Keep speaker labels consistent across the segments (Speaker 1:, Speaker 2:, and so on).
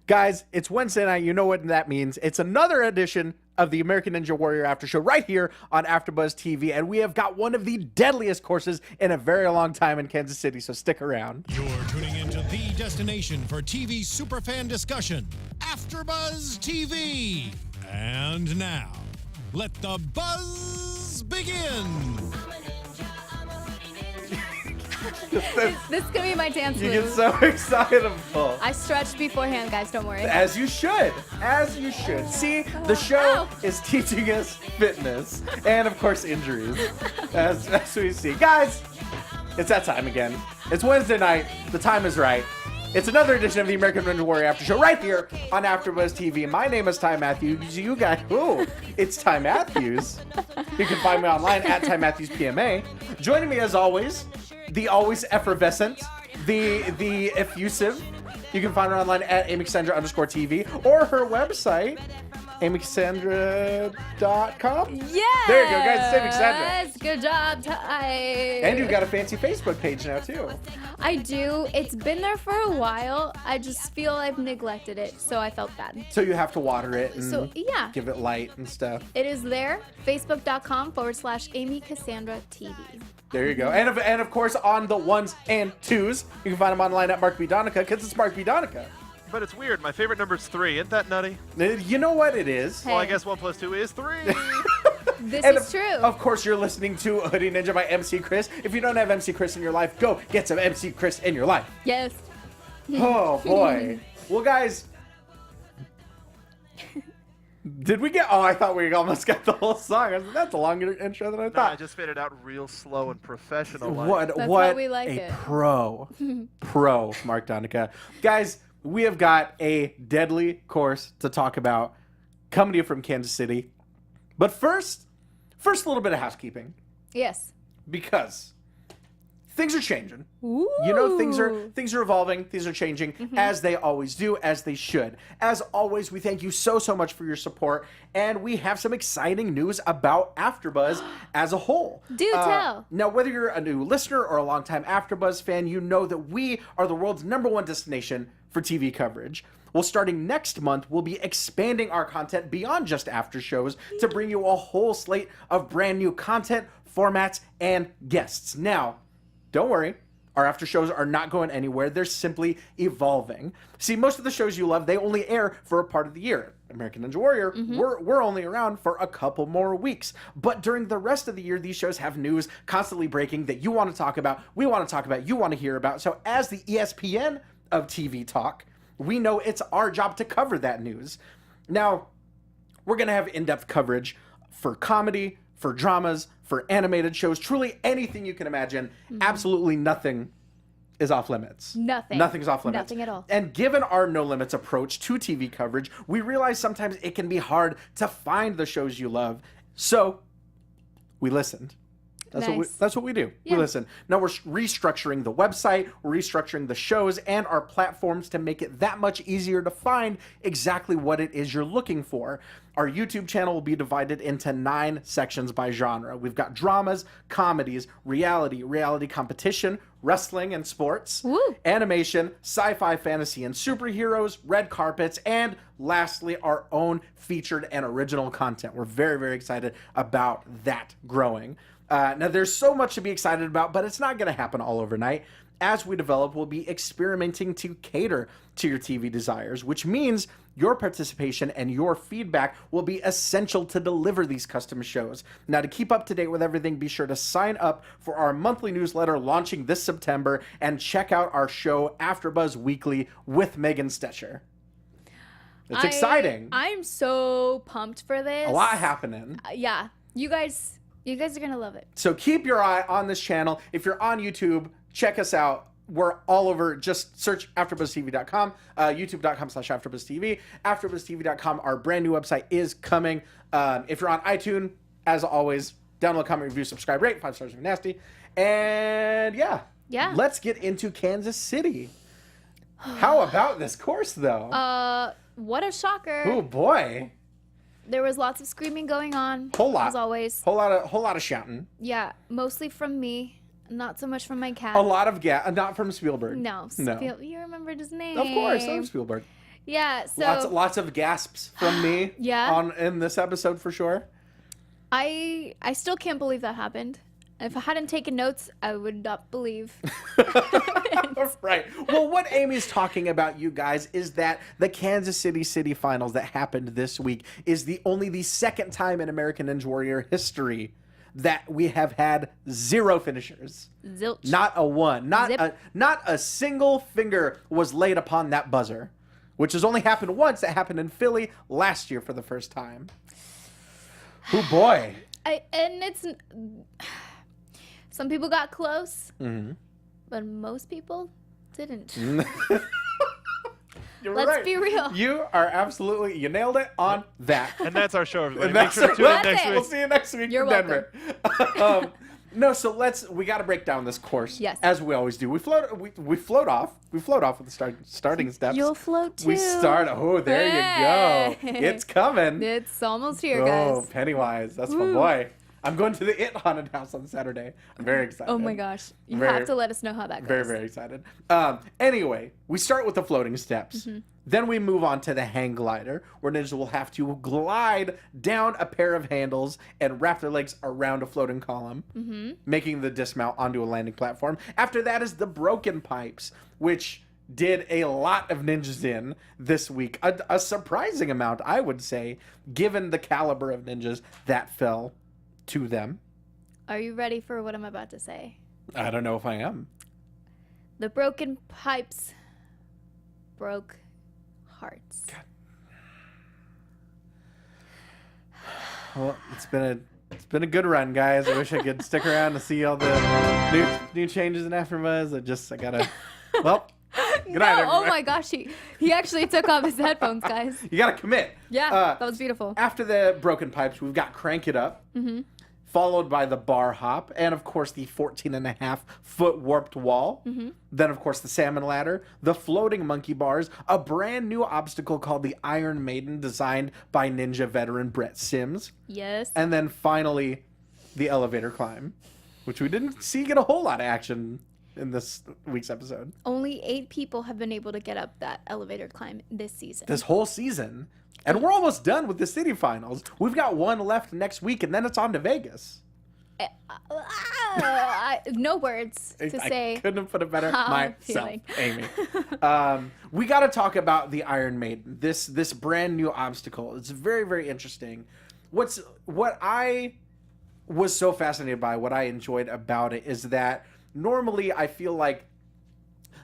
Speaker 1: Guys, it's Wednesday night. You know what that means. It's another edition of the American Ninja Warrior After Show right here on AfterBuzz TV, and we have got one of the deadliest courses in a very long time in Kansas City, so stick around.
Speaker 2: You're tuning into the destination for TV superfan discussion, AfterBuzz TV. And now, let the buzz begin.
Speaker 3: This could be my dance
Speaker 1: You
Speaker 3: move.
Speaker 1: get so excited.
Speaker 3: I stretched beforehand, guys. Don't worry.
Speaker 1: As you should. As you should. See, the show is teaching us fitness and, of course, injuries, as we see. Guys, it's that time again. It's Wednesday night. The time is right. It's another edition of the American Ninja Warrior After Show right here on AfterBuzz TV. My name is Ty Matthews. You guys, it's Ty Matthews. You can find me online at Ty Matthews PMA. Joining me as always, the always effervescent, the effusive. You can find her online at AmyCassandra_TV or her website, AmyCassandra.com.
Speaker 3: Yeah.
Speaker 1: There you go, guys. It's Amy Cassandra.
Speaker 3: Good job, Ty.
Speaker 1: And you've got a fancy Facebook page now, too.
Speaker 3: I do. It's been there for a while. I just feel I've neglected it, so I felt bad.
Speaker 1: So you have to water it and give it light and stuff.
Speaker 3: It is there. Facebook.com/AmyCassandra TV.
Speaker 1: There you go. And of course, on the ones and twos, you can find them online at Mark B. Donica, because it's Mark B. Donica.
Speaker 4: But it's weird. My favorite number is 3. Isn't that nutty?
Speaker 1: You know what it is?
Speaker 3: Hey.
Speaker 4: Well, I guess 1 + 2 is 3.
Speaker 3: This
Speaker 1: And
Speaker 3: is true.
Speaker 1: Of course, you're listening to Hoodie Ninja by MC Chris. If you don't have MC Chris in your life, go get some MC Chris in your life.
Speaker 3: Yes.
Speaker 1: Oh, boy. Well, guys, did we get... Oh, I thought we almost got the whole song. I was like, that's a longer intro than I
Speaker 4: No,
Speaker 1: thought.
Speaker 4: I just faded out real slow and professional.
Speaker 1: What
Speaker 3: That's how we like
Speaker 1: a
Speaker 3: it.
Speaker 1: pro Mark Donica. Guys, we have got a deadly course to talk about coming to you from Kansas City. But first a little bit of housekeeping,
Speaker 3: Yes.
Speaker 1: because things are changing.
Speaker 3: Ooh.
Speaker 1: You know, things are evolving, things are changing, as they always do, as they should. As always, we thank you so much for your support, and we have some exciting news about AfterBuzz as a whole.
Speaker 3: Do tell.
Speaker 1: Now, whether you're a new listener or a longtime AfterBuzz fan, you know that we are the world's #1 destination for TV coverage. Well, starting next month, we'll be expanding our content beyond just after shows to bring you a whole slate of brand new content, formats, and guests. Now, don't worry, our after shows are not going anywhere. They're simply evolving. See, most of the shows you love, they only air for a part of the year. American Ninja Warrior, we're only around for a couple more weeks. But during the rest of the year, these shows have news constantly breaking that you want to talk about, we want to talk about, you want to hear about. So as the ESPN of TV talk, we know it's our job to cover that news. Now, we're going to have in-depth coverage for comedy, for dramas, for animated shows, truly anything you can imagine. Absolutely nothing is off limits. Nothing's off limits.
Speaker 3: Nothing at all.
Speaker 1: And given our no limits approach to TV coverage, we realize sometimes it can be hard to find the shows you love. So, we listened. That's what we do.
Speaker 3: Yeah.
Speaker 1: We listen. Now we're restructuring the website, we're restructuring the shows and our platforms to make it that much easier to find exactly what it is you're looking for. Our YouTube channel will be divided into 9 sections by genre. We've got dramas, comedies, reality competition, wrestling and sports, animation, sci-fi, fantasy, and superheroes, red carpets, and lastly, our own featured and original content. We're very, very excited about that growing. Now, there's so much to be excited about, but it's not going to happen all overnight. As we develop, we'll be experimenting to cater to your TV desires, which means your participation and your feedback will be essential to deliver these custom shows. Now, to keep up to date with everything, be sure to sign up for our monthly newsletter launching this September and check out our show, AfterBuzz Weekly, with Megan Stetcher. It's exciting.
Speaker 3: I'm so pumped for this.
Speaker 1: A lot happening.
Speaker 3: Yeah. You guys are going to love it.
Speaker 1: So keep your eye on this channel. If you're on YouTube, check us out. We're all over. Just search AfterBuzzTV.com, YouTube.com/AfterBuzzTV, AfterBuzzTV.com. Our brand new website is coming. If you're on iTunes, as always, download, comment, review, subscribe, rate. 5 stars if you're nasty. And yeah, let's get into Kansas City. How about this course, though?
Speaker 3: What a shocker.
Speaker 1: Oh boy.
Speaker 3: There was lots of screaming going on.
Speaker 1: Whole lot.
Speaker 3: As always.
Speaker 1: Whole lot of shouting.
Speaker 3: Yeah, mostly from me. Not so much from my cat.
Speaker 1: A lot of not from Spielberg.
Speaker 3: No. You remembered his name.
Speaker 1: Of course, I'm Spielberg.
Speaker 3: Yeah, so
Speaker 1: Lots of gasps from me
Speaker 3: Yeah.
Speaker 1: in this episode for sure.
Speaker 3: I still can't believe that happened. If I hadn't taken notes, I would not believe.
Speaker 1: Right. Well, what Amy's talking about, you guys, is that the Kansas City finals that happened this week is only the second time in American Ninja Warrior history that we have had 0 finishers.
Speaker 3: Zilch.
Speaker 1: Not a one.
Speaker 3: Zip.
Speaker 1: Not a single finger was laid upon that buzzer, which has only happened once. That happened in Philly last year for the first time. Oh boy.
Speaker 3: Some people got close, but most people didn't. Let's be real.
Speaker 1: You nailed it on that.
Speaker 4: And that's our show, everybody.
Speaker 1: And
Speaker 4: Make
Speaker 1: that's
Speaker 4: sure to tune in
Speaker 3: That's
Speaker 4: next
Speaker 3: it.
Speaker 1: We'll
Speaker 4: week.
Speaker 1: see you next week
Speaker 3: You're
Speaker 1: in Denver. No, so we got to break down this course.
Speaker 3: Yes.
Speaker 1: As we always do. We float off with the starting steps.
Speaker 3: You'll float too.
Speaker 1: We start. Oh, there you go.
Speaker 3: Hey.
Speaker 1: It's coming.
Speaker 3: It's almost here,
Speaker 1: Oh,
Speaker 3: guys.
Speaker 1: Pennywise. That's my boy. I'm going to the It Haunted House on Saturday. I'm very excited.
Speaker 3: Oh my gosh. You
Speaker 1: Very-
Speaker 3: have to let us know how that goes.
Speaker 1: Very, very excited. Anyway, we start with the floating steps. Then we move on to the hang glider, where ninjas will have to glide down a pair of handles and wrap their legs around a floating column, making the dismount onto a landing platform. After that is the broken pipes, which did a lot of ninjas in this week. A surprising amount, I would say, given the caliber of ninjas that fell to them.
Speaker 3: Are you ready for what I'm about to say?
Speaker 1: I don't know if I am.
Speaker 3: The broken pipes broke hearts.
Speaker 1: Well, it's been a good run, guys. I wish I could stick around to see all the new changes in AfterBuzz. I gotta. Well, good night,
Speaker 3: Oh
Speaker 1: everybody.
Speaker 3: my gosh, he actually took off his headphones, guys.
Speaker 1: You gotta commit.
Speaker 3: Yeah, that was beautiful.
Speaker 1: After the broken pipes, we've got Crank It Up, followed by the bar hop, and of course the 14.5-foot warped wall. Then of course the salmon ladder, the floating monkey bars, a brand new obstacle called the Iron Maiden, designed by Ninja veteran Brett Sims,
Speaker 3: Yes.
Speaker 1: and then finally the elevator climb, which we didn't see get a whole lot of action in this week's episode.
Speaker 3: Only 8 people have been able to get up that elevator climb this season.
Speaker 1: This whole season. And we're almost done with the city finals. We've got one left next week, and then it's on to Vegas.
Speaker 3: No words to say.
Speaker 1: I couldn't have put it better
Speaker 3: how I'm
Speaker 1: myself,
Speaker 3: feeling.
Speaker 1: Amy. We got to talk about the Iron Maiden. This brand new obstacle. It's very, very interesting. What I was so fascinated by, what I enjoyed about it, is that normally I feel like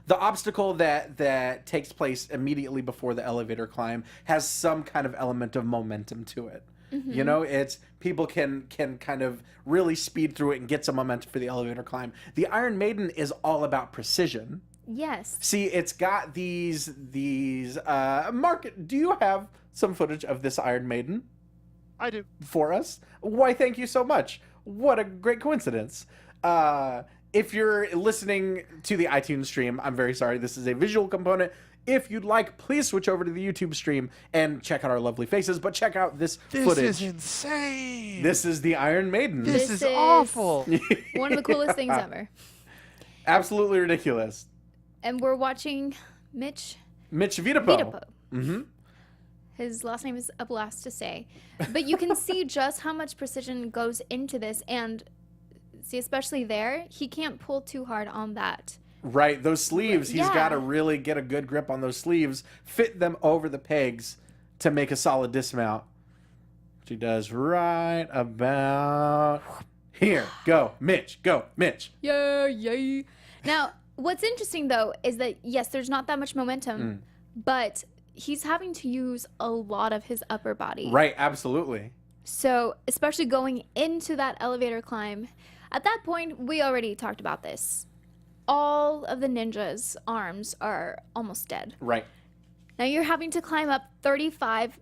Speaker 1: the obstacle that takes place immediately before the elevator climb has some kind of element of momentum to it. You know, it's people can kind of really speed through it and get some momentum for the elevator climb. The Iron Maiden is all about precision.
Speaker 3: Yes.
Speaker 1: See, it's got these Mark, do you have some footage of this Iron Maiden
Speaker 4: I do.
Speaker 1: for us? Why, thank you so much. What a great coincidence. If you're listening to the iTunes stream, I'm very sorry. This is a visual component. If you'd like, please switch over to the YouTube stream and check out our lovely faces, but check out this footage.
Speaker 4: This is insane.
Speaker 1: This is the Iron Maiden.
Speaker 4: This is awful.
Speaker 3: One of the coolest things ever.
Speaker 1: Absolutely ridiculous.
Speaker 3: And we're watching Mitch
Speaker 1: Vitapo.
Speaker 3: Vitapo.
Speaker 1: Mm-hmm.
Speaker 3: His last name is a blast to say. But you can see just how much precision goes into this. And see, especially there, he can't pull too hard on that.
Speaker 1: Right, those sleeves, he's
Speaker 3: Yeah.
Speaker 1: got to really get a good grip on those sleeves, fit them over the pegs to make a solid dismount. Which he does right about here. Go, Mitch.
Speaker 3: Yeah, yeah. Now, what's interesting, though, is that, yes, there's not that much momentum, but he's having to use a lot of his upper body.
Speaker 1: Right, absolutely.
Speaker 3: So, especially going into that elevator climb, at that point, we already talked about this. All of the ninjas' arms are almost dead.
Speaker 1: Right.
Speaker 3: Now you're having to climb up 35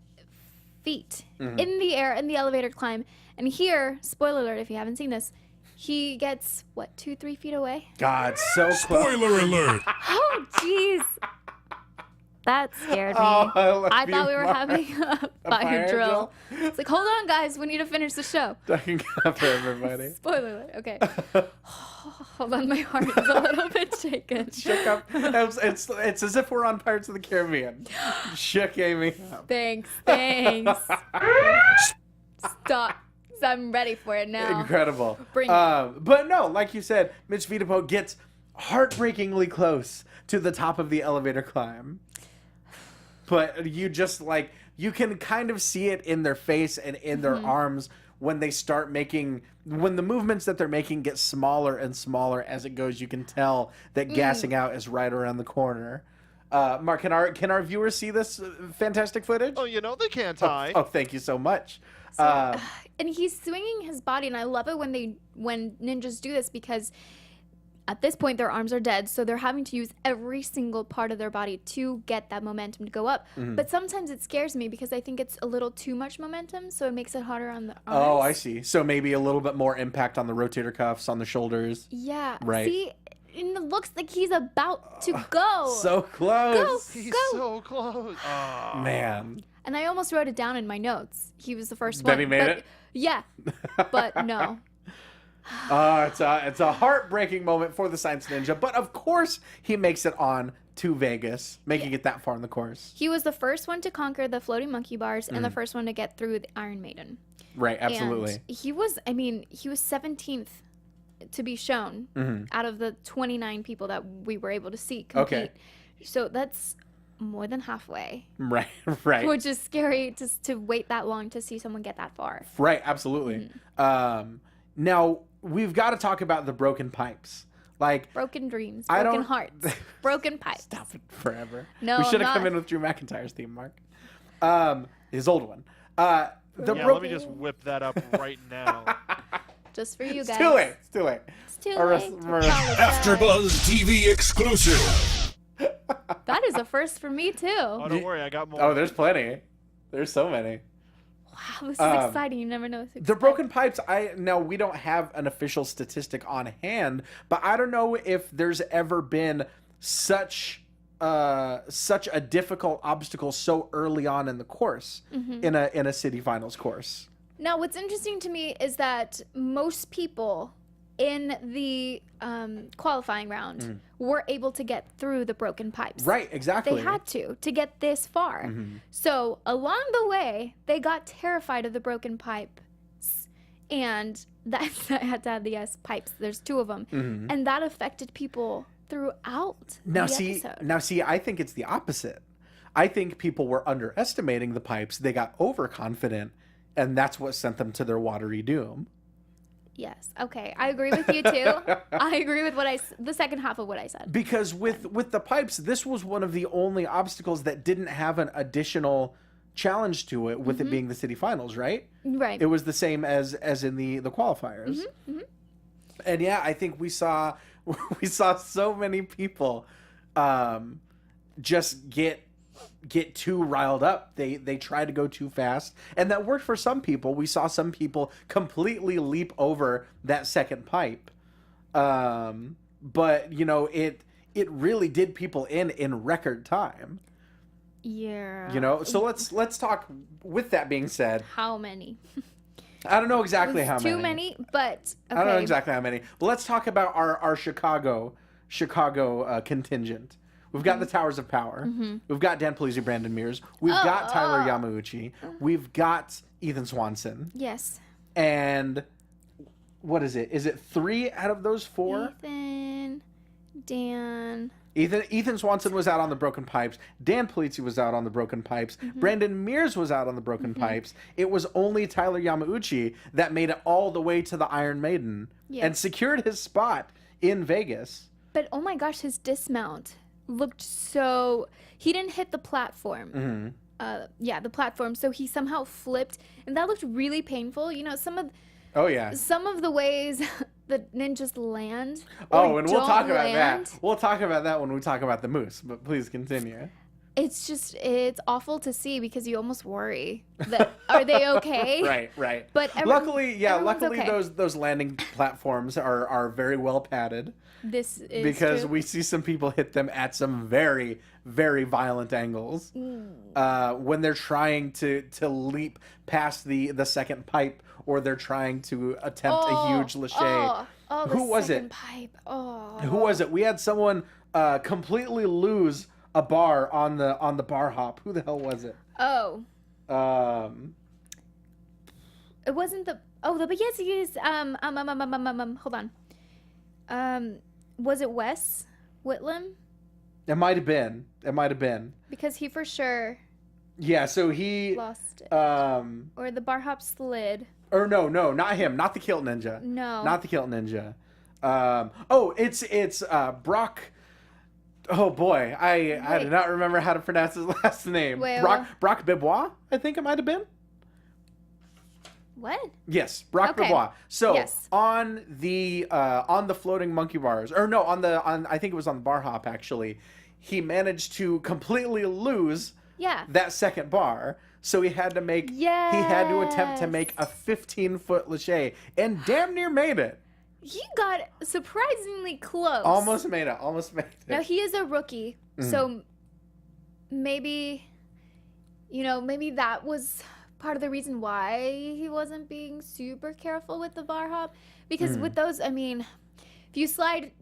Speaker 3: feet in the air in the elevator climb. And here, spoiler alert if you haven't seen this, he gets, 2-3 feet away?
Speaker 1: God, so close.
Speaker 2: Spoiler alert!
Speaker 3: Oh, jeez. That scared me.
Speaker 1: Oh, I love
Speaker 3: I
Speaker 1: you,
Speaker 3: thought we were
Speaker 1: Mark.
Speaker 3: having a fire drill. It's like, hold on, guys. We need to finish the show.
Speaker 1: Ducking up for everybody.
Speaker 3: Spoiler alert. Okay. Hold on, my heart is a little bit shaken.
Speaker 1: Shook up. It's as if we're on Pirates of the Caribbean. Shook Amy up.
Speaker 3: Thanks. Stop. I'm ready for it now.
Speaker 1: Incredible.
Speaker 3: Bring it.
Speaker 1: But no, like you said, Mitch Vitapo gets heartbreakingly close to the top of the elevator climb. But you just like, you can kind of see it in their face and in their arms when they start when the movements that they're making get smaller and smaller as it goes. You can tell that gassing out is right around the corner. Mark, can our viewers see this fantastic footage?
Speaker 4: Oh, they can't, Ty.
Speaker 1: Oh, thank you so much.
Speaker 3: And he's swinging his body, and I love it when ninjas do this, because at this point their arms are dead, so they're having to use every single part of their body to get that momentum to go up. But sometimes it scares me because I think it's a little too much momentum, so it makes it harder on the arms.
Speaker 1: Oh, I see. So maybe a little bit more impact on the rotator cuffs, on the shoulders.
Speaker 3: Yeah.
Speaker 1: Right.
Speaker 3: See, and it looks like he's about to go.
Speaker 1: So close.
Speaker 4: He's
Speaker 3: Go.
Speaker 4: so close. Oh.
Speaker 1: Man.
Speaker 3: And I almost wrote it down in my notes. He was the first
Speaker 1: That
Speaker 3: one.
Speaker 1: he made it?
Speaker 3: Yeah. But no.
Speaker 1: It's a heartbreaking moment for the Science Ninja, but of course he makes it on to Vegas, making it that far in the course.
Speaker 3: He was the first one to conquer the floating monkey bars and the first one to get through the Iron Maiden.
Speaker 1: Right, absolutely.
Speaker 3: And he was 17th to be shown out of the 29 people that we were able to see compete.
Speaker 1: Okay.
Speaker 3: So that's more than halfway.
Speaker 1: Right.
Speaker 3: Which is scary to wait that long to see someone get that far.
Speaker 1: Right, absolutely. Now, we've got to talk about the broken pipes. Like,
Speaker 3: Broken dreams,
Speaker 1: I
Speaker 3: broken
Speaker 1: don't-
Speaker 3: hearts, broken pipes.
Speaker 1: stop it forever.
Speaker 3: No,
Speaker 1: we should
Speaker 3: I'm
Speaker 1: have come
Speaker 3: not.
Speaker 1: in with Drew McIntyre's theme, Mark. His old one.
Speaker 4: Let me just whip that up right now.
Speaker 3: Just for you
Speaker 1: It's
Speaker 3: guys.
Speaker 1: too late. It's too late.
Speaker 3: It's too
Speaker 1: Or-
Speaker 3: late to
Speaker 1: or-
Speaker 3: apologize.
Speaker 2: AfterBuzz TV exclusive.
Speaker 3: That is a first for me too.
Speaker 4: Oh, don't worry, I got more.
Speaker 1: Oh, there's plenty. There's so many.
Speaker 3: Wow, this is exciting. You never know what to
Speaker 1: The
Speaker 3: expect.
Speaker 1: broken pipes, now we don't have an official statistic on hand, but I don't know if there's ever been such a difficult obstacle so early on in the course in a city finals course.
Speaker 3: Now, what's interesting to me is that most people in the qualifying round were able to get through the broken pipes.
Speaker 1: Right, exactly.
Speaker 3: They had to get this far. So along the way, they got terrified of the broken pipes, and that's I had to add the S pipes. There's two of them, and that affected people throughout
Speaker 1: Now
Speaker 3: the
Speaker 1: see,
Speaker 3: episode.
Speaker 1: I think it's the opposite. I think people were underestimating the pipes. They got overconfident, and that's what sent them to their watery doom.
Speaker 3: Yes. Okay. I agree with you too. I agree with the second half of what I said.
Speaker 1: Because with the pipes, this was one of the only obstacles that didn't have an additional challenge to it, with it being the city finals, right?
Speaker 3: Right.
Speaker 1: It was the same as in the qualifiers. And yeah, I think we saw so many people just get too riled up. They try to go too fast, and that worked for some people. We saw some people completely leap over that second pipe, but it really did people in record time.
Speaker 3: Yeah.
Speaker 1: So let's talk. With that being said,
Speaker 3: How many?
Speaker 1: I don't know exactly how many.
Speaker 3: Too many, but okay.
Speaker 1: I don't know exactly how many. But let's talk about our Chicago contingent. We've got the Towers of Power. We've got Dan Paluzzi, Brandon Mears. We've got Tyler Yamauchi. We've got Ethan Swanson.
Speaker 3: Yes.
Speaker 1: And what is it? Is it 3 out of those 4?
Speaker 3: Ethan, Dan.
Speaker 1: Ethan Swanson was out on the broken pipes. Dan Paluzzi was out on the broken pipes. Brandon Mears was out on the broken pipes. It was only Tyler Yamauchi that made it all the way to the Iron Maiden and secured his spot in Vegas.
Speaker 3: But oh my gosh, his dismount looked so. He didn't hit the platform. The platform. So he somehow flipped, and that looked really painful. Some of the ways the ninjas land.
Speaker 1: And we'll talk about
Speaker 3: land,
Speaker 1: that. We'll talk about that when we talk about the moose. But please continue.
Speaker 3: It's awful to see because you almost worry that are they okay?
Speaker 1: Right.
Speaker 3: But
Speaker 1: luckily
Speaker 3: okay.
Speaker 1: those landing platforms are very well padded.
Speaker 3: This is
Speaker 1: because
Speaker 3: true.
Speaker 1: we see some people hit them at some very, very violent angles when they're trying to leap past the second pipe, or they're trying to attempt a huge lache.
Speaker 3: Oh, the
Speaker 1: Who was
Speaker 3: second
Speaker 1: it?
Speaker 3: pipe. Oh.
Speaker 1: Who was it? We had someone completely lose a bar on the bar hop. Who the hell was it?
Speaker 3: Oh. It wasn't the. Oh, the yes, yes. Hold on. Was it Wes Whitlam?
Speaker 1: It might have been.
Speaker 3: Because he for sure
Speaker 1: Yeah. So he
Speaker 3: lost it.
Speaker 1: Or
Speaker 3: the bar hop slid.
Speaker 1: Or no, not him. Not the Kilt Ninja.
Speaker 3: No.
Speaker 1: Not the Kilt Ninja. It's Brock. Oh boy, I do not remember how to pronounce his last name.
Speaker 3: Wait,
Speaker 1: Brock Bibois, I think it might have been.
Speaker 3: What?
Speaker 1: Yes, Brock
Speaker 3: Okay.
Speaker 1: Bibois. So
Speaker 3: Yes.
Speaker 1: on the floating monkey bars, or no, on I think it was on the bar hop actually, he managed to completely lose
Speaker 3: Yeah.
Speaker 1: that second bar. So he had to attempt to make a 15-foot lache and damn near made it.
Speaker 3: He got surprisingly close.
Speaker 1: Almost made it.
Speaker 3: Now he is a rookie, so maybe that was part of the reason why he wasn't being super careful with the bar hop. Because with those, I mean, if you slide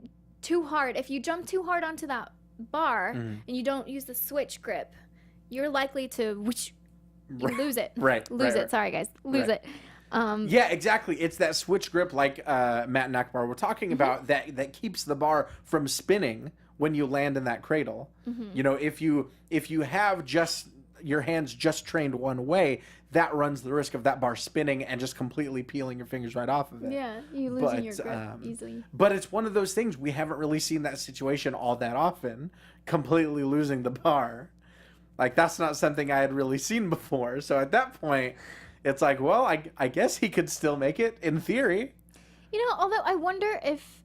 Speaker 3: too hard, if you jump too hard onto that bar and you don't use the switch grip, you're likely to lose it. Lose it. Sorry, guys. Lose it.
Speaker 1: Yeah, exactly. It's that switch grip, like Matt and Akbar were talking about, that keeps the bar from spinning when you land in that cradle. You know, if you have just your hands just trained one way, that runs the risk of that bar spinning and just completely peeling your fingers right off of it.
Speaker 3: Yeah, you losing your grip easily.
Speaker 1: But it's one of those things, we haven't really seen that situation all that often, completely losing the bar. Like, that's not something I had really seen before. So at that point, it's like, well, I guess he could still make it in theory.
Speaker 3: You know, although I wonder if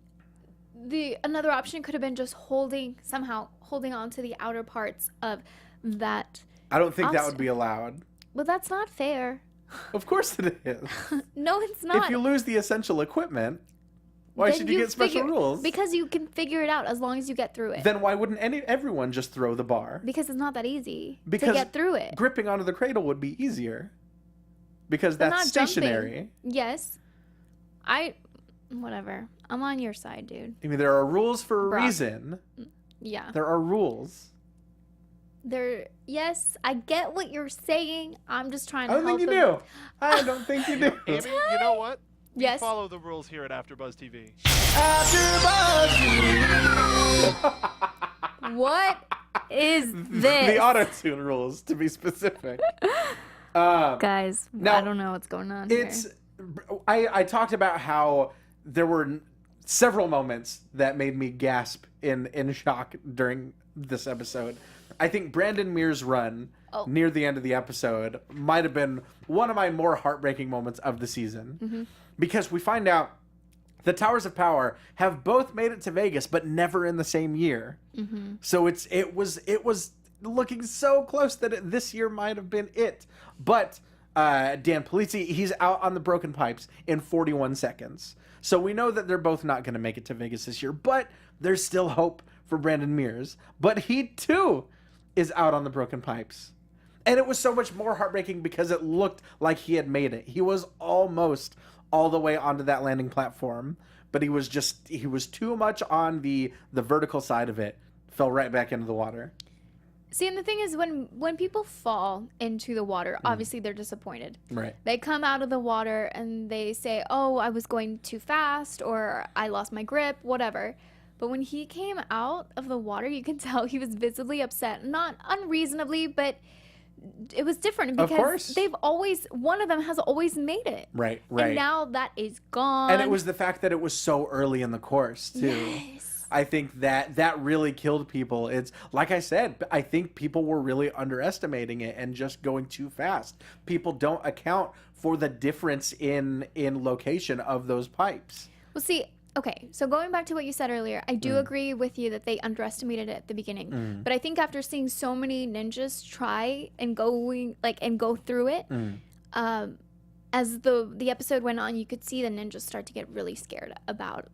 Speaker 3: another option could have been just holding on to the outer parts of that.
Speaker 1: I don't think that would be allowed.
Speaker 3: Well, that's not fair.
Speaker 1: Of course it is.
Speaker 3: No, it's not.
Speaker 1: If you lose the essential equipment, why should you get special rules?
Speaker 3: Because you can figure it out as long as you get through it.
Speaker 1: Then why wouldn't everyone just throw the bar?
Speaker 3: Because it's not that easy to
Speaker 1: Because
Speaker 3: get through it.
Speaker 1: Gripping onto the cradle would be easier. Because
Speaker 3: But
Speaker 1: that's
Speaker 3: not
Speaker 1: stationary.
Speaker 3: jumping. Yes. Whatever. I'm on your side, dude.
Speaker 1: I mean, there are rules for a
Speaker 3: Brock.
Speaker 1: reason.
Speaker 3: Yeah.
Speaker 1: There are rules.
Speaker 3: Yes, I get what you're saying. I'm just trying
Speaker 1: I
Speaker 3: to
Speaker 1: don't
Speaker 3: help
Speaker 1: think you
Speaker 3: them.
Speaker 1: do. I don't think you do.
Speaker 4: Amy, you know what? We
Speaker 3: Yes.
Speaker 4: follow the rules here at AfterBuzz TV.
Speaker 3: What is this?
Speaker 1: The auto-tune rules, to be specific.
Speaker 3: Guys,
Speaker 1: Now,
Speaker 3: I don't know what's going on here.
Speaker 1: I talked about how there were several moments that made me gasp in shock during this episode. I think Brandon Mears' run near the end of the episode might have been one of my more heartbreaking moments of the season. Because we find out the Towers of Power have both made it to Vegas, but never in the same year. So it was looking so close that this year might have been it. But Dan Polizzi, he's out on the broken pipes in 41 seconds. So we know that they're both not going to make it to Vegas this year, but there's still hope for Brandon Mears. But he too is out on the broken pipes. And it was so much more heartbreaking because it looked like he had made it. He was almost all the way onto that landing platform, but he was too much on the vertical side of it. Fell right back into the water.
Speaker 3: See, and the thing is, when people fall into the water, obviously they're disappointed.
Speaker 1: Right.
Speaker 3: They come out of the water and they say, oh, I was going too fast, or I lost my grip, whatever. But when he came out of the water, you can tell he was visibly upset. Not unreasonably, but it was different because one of them has always made it.
Speaker 1: Right.
Speaker 3: And now that is gone.
Speaker 1: And it was the fact that it was so early in the course, too.
Speaker 3: Yes.
Speaker 1: I think that really killed people. It's like I said, I think people were really underestimating it and just going too fast. People don't account for the difference in location of those pipes.
Speaker 3: Well, see, okay, so going back to what you said earlier, I do agree with you that they underestimated it at the beginning. But I think after seeing so many ninjas try and go through it, as the episode went on, you could see the ninjas start to get really scared about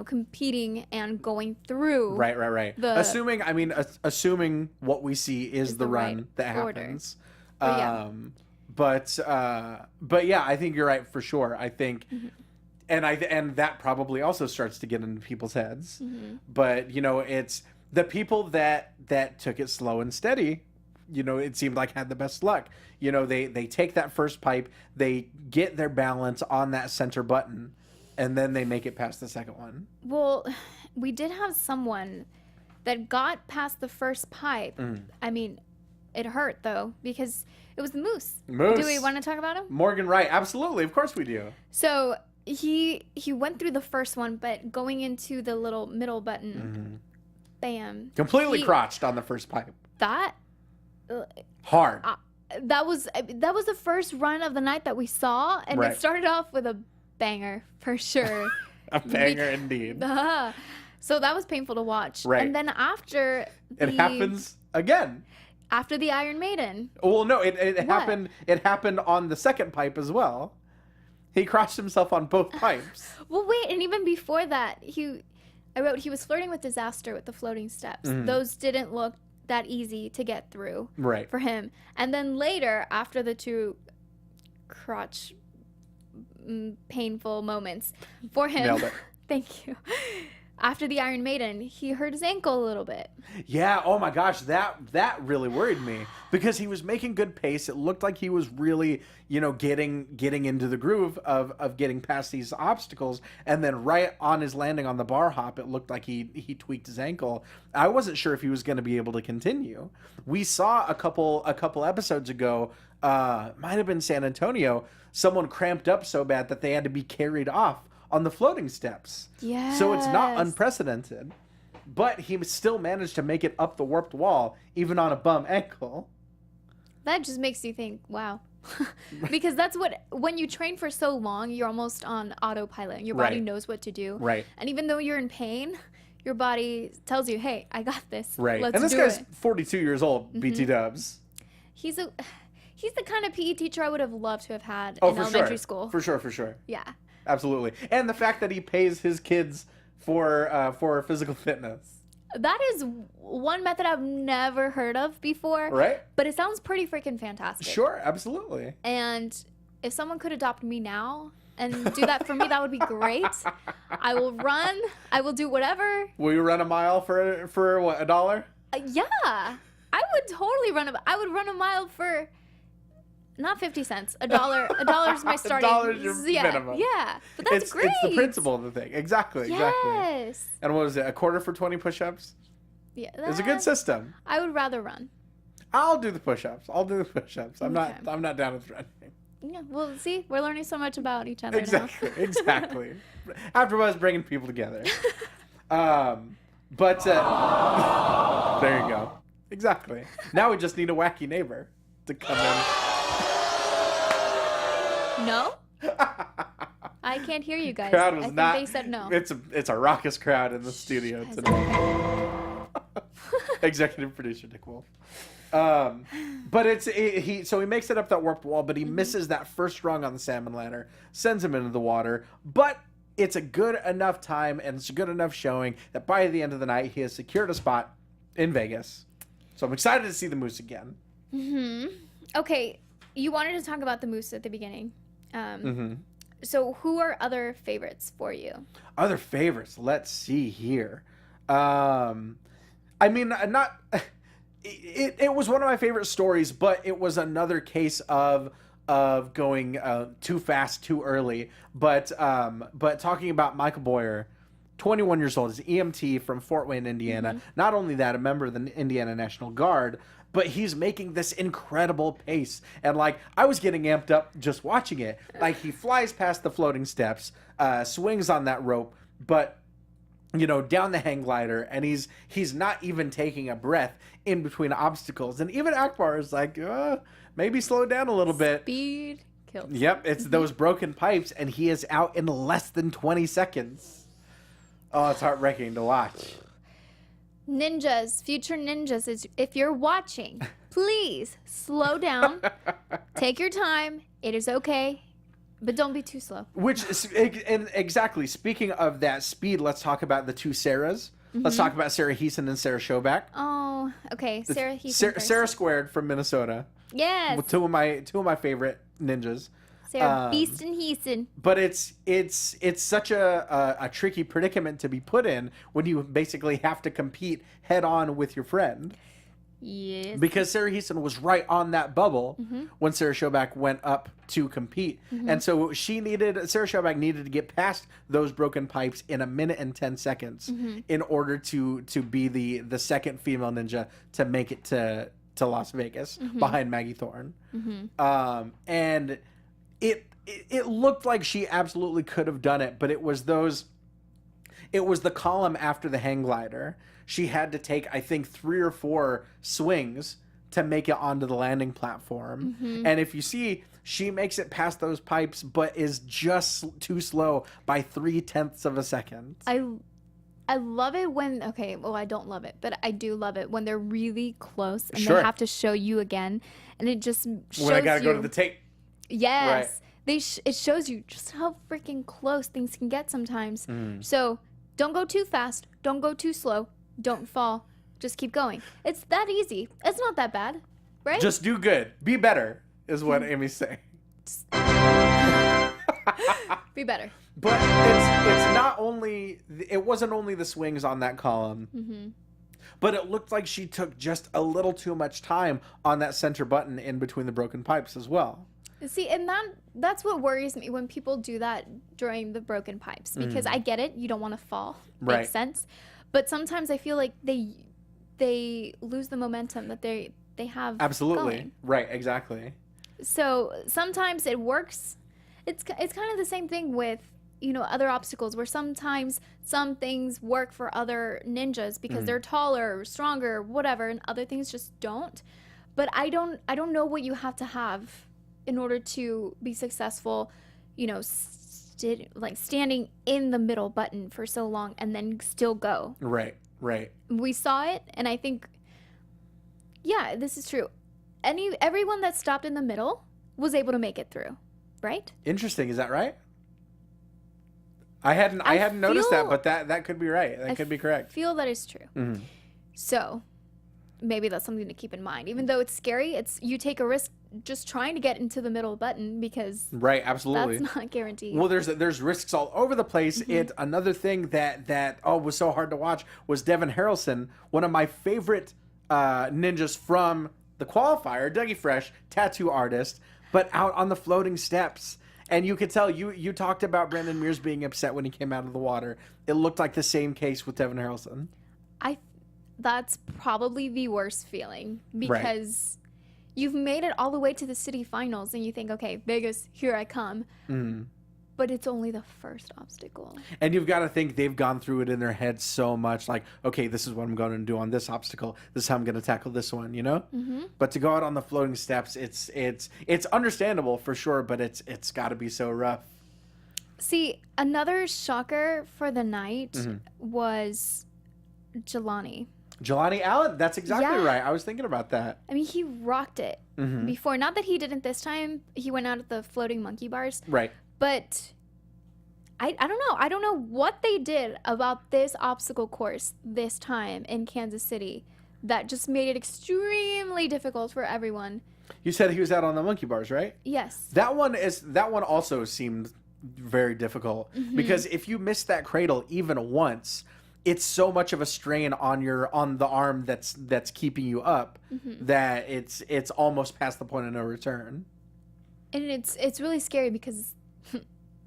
Speaker 3: competing and going through.
Speaker 1: Right. Assuming what we see is the run
Speaker 3: right
Speaker 1: that
Speaker 3: order.
Speaker 1: happens.
Speaker 3: Yeah.
Speaker 1: But yeah, I think you're right for sure. I think and that probably also starts to get into people's heads. But it's the people that took it slow and steady. It seemed like had the best luck. They take that first pipe, they get their balance on that center button, and then they make it past the second one.
Speaker 3: Well, we did have someone that got past the first pipe. I mean, it hurt though because it was the moose. Do we want to talk about him?
Speaker 1: Morgan Wright, absolutely, of course we do.
Speaker 3: So he went through the first one, but going into the little middle button, bam,
Speaker 1: completely crotched on the first pipe.
Speaker 3: That
Speaker 1: hard.
Speaker 3: That was the first run of the night that we saw, and it started off with a banger for sure.
Speaker 1: A banger indeed.
Speaker 3: So that was painful to watch.
Speaker 1: Right.
Speaker 3: And then after
Speaker 1: it happens again.
Speaker 3: After the Iron Maiden.
Speaker 1: Well, no, it happened. It happened on the second pipe as well. He crotched himself on both pipes.
Speaker 3: Well, wait, and even before that, I wrote he was flirting with disaster with the floating steps. Those didn't look that easy to get through for him. And then later, after the two crotch painful moments for him.
Speaker 1: Nailed it.
Speaker 3: Thank you. After the Iron Maiden, he hurt his ankle a little bit.
Speaker 1: Yeah, oh my gosh, that really worried me because he was making good pace. It looked like he was really, getting into the groove of getting past these obstacles, and then right on his landing on the bar hop, it looked like he tweaked his ankle. I wasn't sure if he was going to be able to continue. We saw a couple episodes ago, might have been San Antonio, someone cramped up so bad that they had to be carried off on the floating steps.
Speaker 3: Yeah.
Speaker 1: So it's not unprecedented. But he still managed to make it up the warped wall, even on a bum ankle.
Speaker 3: That just makes you think, wow. Because that's when you train for so long, you're almost on autopilot. Your body knows what to do.
Speaker 1: Right.
Speaker 3: And even though you're in pain, your body tells you, hey, I got this.
Speaker 1: Right.
Speaker 3: Let's
Speaker 1: and this
Speaker 3: do
Speaker 1: guy's
Speaker 3: it.
Speaker 1: 42 years old, BT Dubs.
Speaker 3: He's the kind of PE teacher I would have loved to have had
Speaker 1: Oh,
Speaker 3: in
Speaker 1: for
Speaker 3: elementary
Speaker 1: sure.
Speaker 3: school.
Speaker 1: For sure.
Speaker 3: Yeah.
Speaker 1: Absolutely. And the fact that he pays his kids for physical fitness.
Speaker 3: That is one method I've never heard of before.
Speaker 1: Right?
Speaker 3: But it sounds pretty freaking fantastic.
Speaker 1: Sure, absolutely.
Speaker 3: And if someone could adopt me now and do that for me, that would be great. I will run. I will do whatever.
Speaker 1: Will you run a mile for what, $1?
Speaker 3: Yeah. I would totally I would run a mile for not 50 cents. $1. $1 is my starting.
Speaker 1: $1 your minimum.
Speaker 3: Yeah. But that's great.
Speaker 1: It's the principle of the thing. Exactly.
Speaker 3: Yes.
Speaker 1: And what was it? $0.25 for 20 push-ups?
Speaker 3: Yeah.
Speaker 1: It's a good system.
Speaker 3: I would rather run.
Speaker 1: I'll do the push-ups. I'm not down with running.
Speaker 3: Yeah. Well, see, we're learning so much about each other
Speaker 1: Exactly.
Speaker 3: now.
Speaker 1: Exactly. AfterBuzz bringing people together. But there you go. Exactly. Now we just need a wacky neighbor to come in.
Speaker 3: No? I can't hear you guys.
Speaker 1: Crowd was
Speaker 3: I think
Speaker 1: not,
Speaker 3: they said no.
Speaker 1: It's a raucous crowd in the studio today. Executive producer Dick Wolf. But he makes it up that warped wall, but he misses that first rung on the salmon ladder, sends him into the water. But it's a good enough time and it's a good enough showing that by the end of the night he has secured a spot in Vegas. So I'm excited to see the moose again.
Speaker 3: Okay, you wanted to talk about the moose at the beginning. So who are other favorites for you?
Speaker 1: Other favorites. Let's see here. I mean, not. It was one of my favorite stories, but it was another case of going too fast, too early. But talking about Michael Boyer, 21 years old, is EMT from Fort Wayne, Indiana. Not only that, a member of the Indiana National Guard. But he's making this incredible pace. And, I was getting amped up just watching it. He flies past the floating steps, swings on that rope, but, down the hang glider, and he's not even taking a breath in between obstacles. And even Akbar is like, maybe slow down a little bit.
Speaker 3: Speed kills.
Speaker 1: Yep, it's those broken pipes, and he is out in less than 20 seconds. Oh, it's heart-wrenching to watch.
Speaker 3: Ninjas, future ninjas, if you're watching, please slow down. Take your time. It is okay, but don't be too slow.
Speaker 1: And exactly. Speaking of that speed, let's talk about the two Sarahs. Let's talk about Sarah Heason and Sarah Schoback.
Speaker 3: Oh, okay. Sarah Heason.
Speaker 1: Sarah Squared from Minnesota.
Speaker 3: Yes.
Speaker 1: Two of my favorite ninjas.
Speaker 3: Sarah Beeston Heeson.
Speaker 1: But it's such a tricky predicament to be put in when you basically have to compete head on with your friend.
Speaker 3: Yes.
Speaker 1: Because Sarah Heeson was right on that bubble when Sarah Schoback went up to compete. And so Sarah Schoback needed to get past those broken pipes in 1 minute and 10 seconds in order to be the second female ninja to make it to Las Vegas behind Maggie Thorne. And it looked like she absolutely could have done it, but it was the column after the hang glider. She had to take, I think, 3 or 4 swings to make it onto the landing platform. And if you see, she makes it past those pipes, but is just too slow by 0.3 of a second.
Speaker 3: I love it when, I don't love it, but I do love it when they're really close and
Speaker 1: Sure.
Speaker 3: they have to show you again. And it just shows
Speaker 1: When I gotta go to the tape.
Speaker 3: Yes. Right. It shows you just how freaking close things can get sometimes. So don't go too fast. Don't go too slow. Don't fall. Just keep going. It's that easy. It's not that bad, right?
Speaker 1: Just do good. Be better, is what Amy's saying.
Speaker 3: Be better.
Speaker 1: But it's not only, it wasn't only the swings on that column, but it looked like she took just a little too much time on that center button in between the broken pipes as well.
Speaker 3: See, and that's what worries me when people do that during the broken pipes, because I get it. You don't want to fall.
Speaker 1: Right.
Speaker 3: Makes sense. But sometimes I feel like they lose the momentum that they have.
Speaker 1: Absolutely.
Speaker 3: Going.
Speaker 1: Right, exactly.
Speaker 3: So sometimes it works. It's kind of the same thing with, other obstacles, where sometimes some things work for other ninjas because they're taller, stronger, whatever, and other things just don't. But I don't know what you have to have in order to be successful, standing in the middle button for so long and then still go.
Speaker 1: Right.
Speaker 3: We saw it, and I think, yeah, this is true. Everyone that stopped in the middle was able to make it through, right?
Speaker 1: Interesting. Is that right? I hadn't noticed that, but that could be right. That could be correct.
Speaker 3: I feel that is true. So maybe that's something to keep in mind. Even though it's scary, you take a risk just trying to get into the middle button, because
Speaker 1: right, absolutely,
Speaker 3: that's not guaranteed.
Speaker 1: Well, there's risks all over the place. Another thing that was so hard to watch was Devin Harrelson, one of my favorite ninjas from the qualifier, Dougie Fresh, tattoo artist, but out on the floating steps. And you could tell, you talked about Brandon Mears being upset when he came out of the water. It looked like the same case with Devin Harrelson.
Speaker 3: That's probably the worst feeling, because you've made it all the way to the city finals and you think, okay, Vegas, here I come. But it's only the first obstacle.
Speaker 1: And you've got to think they've gone through it in their heads so much, like, okay, this is what I'm going to do on this obstacle. This is how I'm going to tackle this one, But to go out on the floating steps, it's understandable for sure, but it's got to be so rough.
Speaker 3: See, another shocker for the night was Jelani.
Speaker 1: Jelani Allen, that's exactly right. I was thinking about that.
Speaker 3: I mean, he rocked it before. Not that he didn't this time. He went out at the floating monkey bars.
Speaker 1: Right.
Speaker 3: But I don't know. I don't know what they did about this obstacle course this time in Kansas City that just made it extremely difficult for everyone.
Speaker 1: You said he was out on the monkey bars, right?
Speaker 3: Yes.
Speaker 1: That one also seemed very difficult because if you miss that cradle even once, it's so much of a strain on the arm that's keeping you up that it's almost past the point of no return.
Speaker 3: And it's really scary because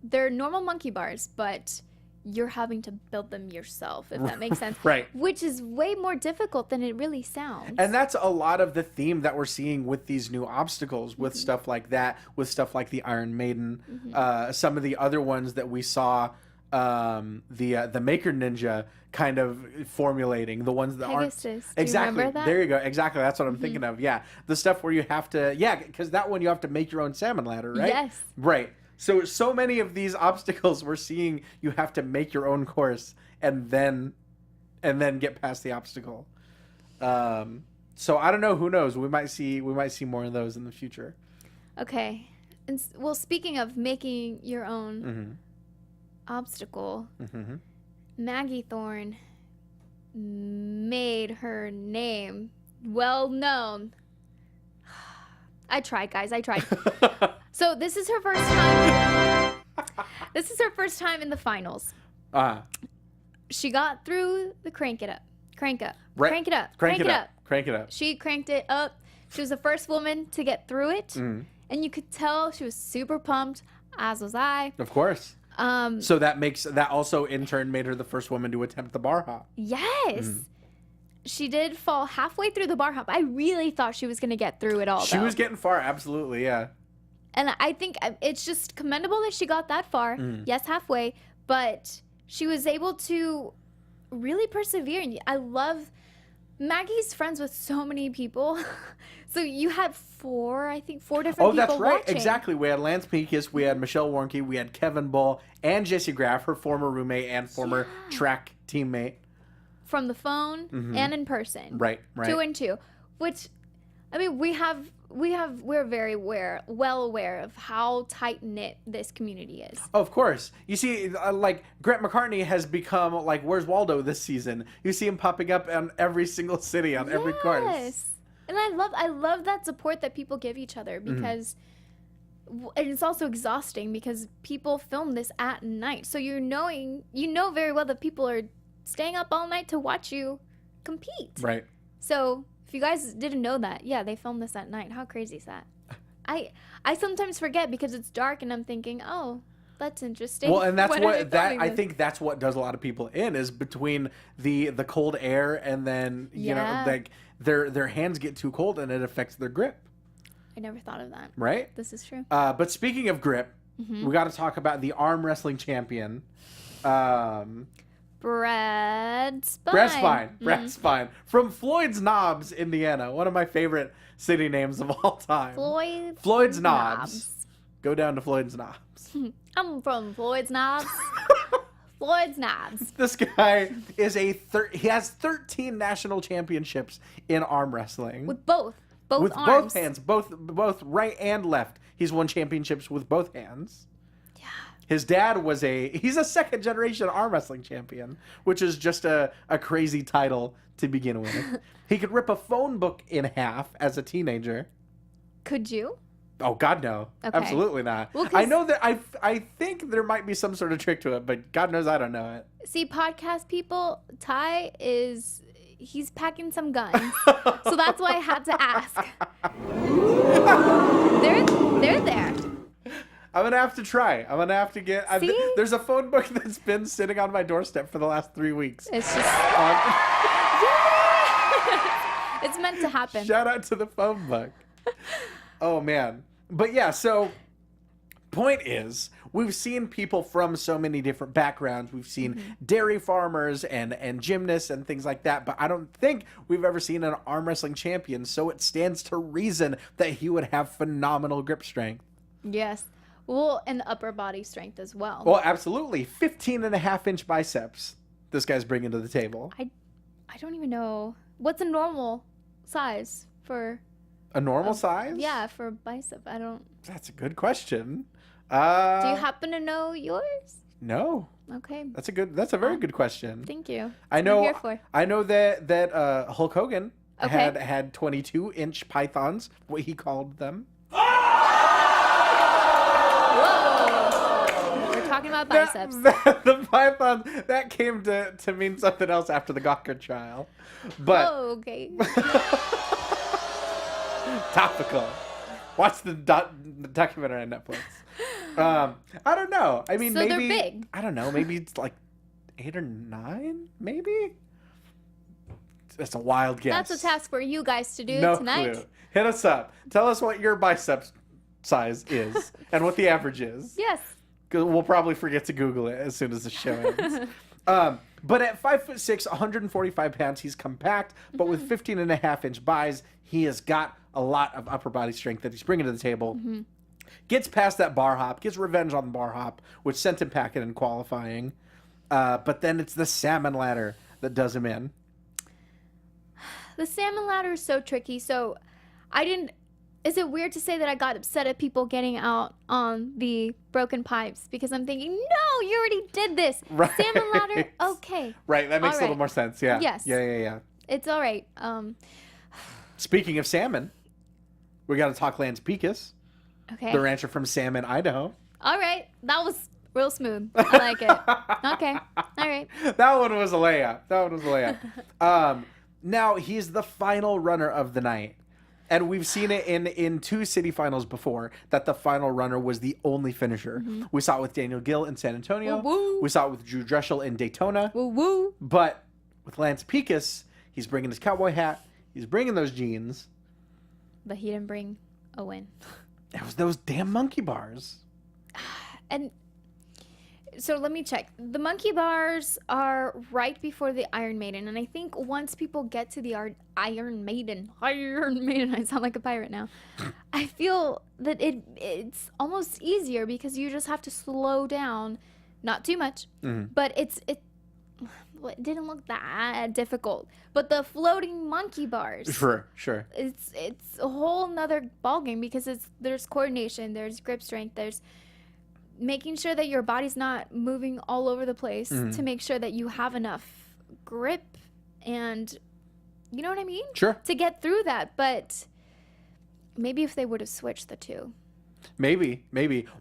Speaker 3: they're normal monkey bars, but you're having to build them yourself, if that makes sense.
Speaker 1: Right.
Speaker 3: Which is way more difficult than it really sounds.
Speaker 1: And that's a lot of the theme that we're seeing with these new obstacles, with stuff like that, with stuff like the Iron Maiden, some of the other ones that we saw, the Maker Ninja kind of formulating, the ones that
Speaker 3: Pegasus.
Speaker 1: aren't
Speaker 3: Exactly. Do you remember that?
Speaker 1: There you go. Exactly. That's what I'm thinking of. Yeah. The stuff where you have to, because that one you have to make your own salmon ladder, right?
Speaker 3: Yes.
Speaker 1: Right. So many of these obstacles we're seeing, you have to make your own course and then get past the obstacle. So I don't know. Who knows? We might see more of those in the future.
Speaker 3: Okay. And well, speaking of making your own obstacle, Maggie Thorne made her name well known I tried, guys. I tried. So this is her first time. This is her first time in the finals. She got through the crank it up. Crank up.
Speaker 1: Right.
Speaker 3: Crank it up.
Speaker 1: Crank it up. Crank it up.
Speaker 3: She cranked it up. She was the first woman to get through it. And you could tell she was super pumped, as was I.
Speaker 1: Of course. So that also in turn made her the first woman to attempt the bar hop.
Speaker 3: Yes. She did fall halfway through the bar hop. I really thought she was going to get through it all,
Speaker 1: She was getting far, absolutely, yeah.
Speaker 3: And I think it's just commendable that she got that far. Yes, halfway. But she was able to really persevere. And I love... Maggie's friends with so many people. So you had four different people
Speaker 1: that's right.
Speaker 3: watching.
Speaker 1: Exactly. We had Lance Pekus, we had Michelle Warnke, we had Kevin Bull, and Jessie Graff, her former roommate and former track teammate.
Speaker 3: From the phone and in person.
Speaker 1: Right.
Speaker 3: 2 and 2. Which, I mean, we're very well aware of how tight-knit this community is.
Speaker 1: Of course. You see, like, Grant McCartney has become, like, Where's Waldo this season. You see him popping up on every single city, on every course.
Speaker 3: Yes. And I love that support that people give each other because... And it's also exhausting because people film this at night. So you know very well that people are staying up all night to watch you compete.
Speaker 1: Right.
Speaker 3: So if you guys didn't know that, yeah, they filmed this at night. How crazy is that? I sometimes forget because it's dark and I'm thinking, oh, that's interesting.
Speaker 1: Well, and that's I
Speaker 3: with?
Speaker 1: think that's what does a lot of people in is between the cold air and then you know like their hands get too cold and it affects their grip.
Speaker 3: I never thought of that.
Speaker 1: Right?
Speaker 3: This is true.
Speaker 1: But speaking of grip, we got to talk about the arm wrestling champion.
Speaker 3: Brad Spine.
Speaker 1: Brad Spine. From Floyd's Knobs, Indiana. One of my favorite city names of all time. Floyd's Knobs. Go down to Floyd's Knobs.
Speaker 3: I'm from Floyd's Knobs. Floyd's Knobs.
Speaker 1: This guy is he has 13 national championships in arm wrestling.
Speaker 3: With both
Speaker 1: with
Speaker 3: arms.
Speaker 1: both hands, both right and left. He's won championships with both hands.
Speaker 3: Yeah.
Speaker 1: His dad he's a second generation arm wrestling champion, which is just a crazy title to begin with. He could rip a phone book in half as a teenager.
Speaker 3: Could you?
Speaker 1: Oh God, no.
Speaker 3: Okay.
Speaker 1: Absolutely not.
Speaker 3: Well,
Speaker 1: I know that I think there might be some sort of trick to it, but God knows I don't know it.
Speaker 3: See, podcast people, he's packing some guns. So that's why I had to ask. They're there.
Speaker 1: I'm going to have to try. I'm going to have to get... there's a phone book that's been sitting on my doorstep for the last 3 weeks.
Speaker 3: It's just... It's meant to happen.
Speaker 1: Shout out to the phone book. Oh, man. But yeah, so... Point is, we've seen people from so many different backgrounds. We've seen dairy farmers and gymnasts and things like that, but I don't think we've ever seen an arm wrestling champion, so it stands to reason that he would have phenomenal grip strength.
Speaker 3: Yes. Well, and the upper body strength as well.
Speaker 1: Well, absolutely. 15.5-inch biceps this guy's bringing to the table.
Speaker 3: I don't even know. What's a normal size for...
Speaker 1: A normal size?
Speaker 3: Yeah, for a bicep. I don't...
Speaker 1: That's a good question.
Speaker 3: Do you happen to know yours?
Speaker 1: No.
Speaker 3: Okay.
Speaker 1: That's a very good question.
Speaker 3: Thank you.
Speaker 1: I know.
Speaker 3: What I'm here for.
Speaker 1: I know that Hulk Hogan had 22-inch pythons, what he called them.
Speaker 3: Whoa! We're talking about biceps.
Speaker 1: The python that came to mean something else after the Gawker trial, but
Speaker 3: okay.
Speaker 1: Topical. Watch the documentary on Netflix. I don't know. I mean,
Speaker 3: so
Speaker 1: maybe
Speaker 3: they're big.
Speaker 1: I don't know. Maybe it's like 8 or 9. Maybe. That's a wild guess.
Speaker 3: That's a task for you guys to do
Speaker 1: no
Speaker 3: tonight.
Speaker 1: Clue. Hit us up. Tell us what your biceps size is and what the average is.
Speaker 3: Yes.
Speaker 1: 'Cause we'll probably forget to Google it as soon as the show ends. But at 5'6", 145 pounds, he's compact. But with 15.5-inch bis, he has got a lot of upper body strength that he's bringing to the table. Gets past that bar hop, gets revenge on the bar hop, which sent him packing in qualifying. But then it's the salmon ladder that does him in.
Speaker 3: The salmon ladder is so tricky. So I didn't... Is it weird to say that I got upset at people getting out on the broken pipes? Because I'm thinking, no, you already did this.
Speaker 1: Right.
Speaker 3: Salmon ladder, okay.
Speaker 1: Right, that makes
Speaker 3: All
Speaker 1: a little
Speaker 3: right.
Speaker 1: more sense, yeah.
Speaker 3: Yes.
Speaker 1: Yeah.
Speaker 3: It's all right.
Speaker 1: Speaking of salmon, We got to talk Lance Pekus,
Speaker 3: Okay.
Speaker 1: the rancher from Salmon, Idaho.
Speaker 3: All right. That was real smooth. I like it. Okay. All right.
Speaker 1: That one was a layup. Now, he's the final runner of the night. And we've seen it in 2 city finals before, that the final runner was the only finisher. We saw it with Daniel Gill in San Antonio.
Speaker 3: Woo-woo.
Speaker 1: We saw it with Drew Drechsel in Daytona.
Speaker 3: Woo woo.
Speaker 1: But with Lance Pekus, he's bringing his cowboy hat. He's bringing those jeans.
Speaker 3: But he didn't bring a win.
Speaker 1: It was those damn monkey bars.
Speaker 3: And so let me check. The monkey bars are right before the Iron Maiden. And I think once people get to the Iron Maiden, I sound like a pirate now. I feel that it's almost easier because you just have to slow down. Not too much, but it didn't look that difficult. But the floating monkey bars.
Speaker 1: Sure.
Speaker 3: It's a whole nother ballgame because there's coordination, there's grip strength, there's making sure that your body's not moving all over the place to make sure that you have enough grip and you know what I mean?
Speaker 1: Sure.
Speaker 3: To get through that. But maybe if they would have switched the two.
Speaker 1: Maybe.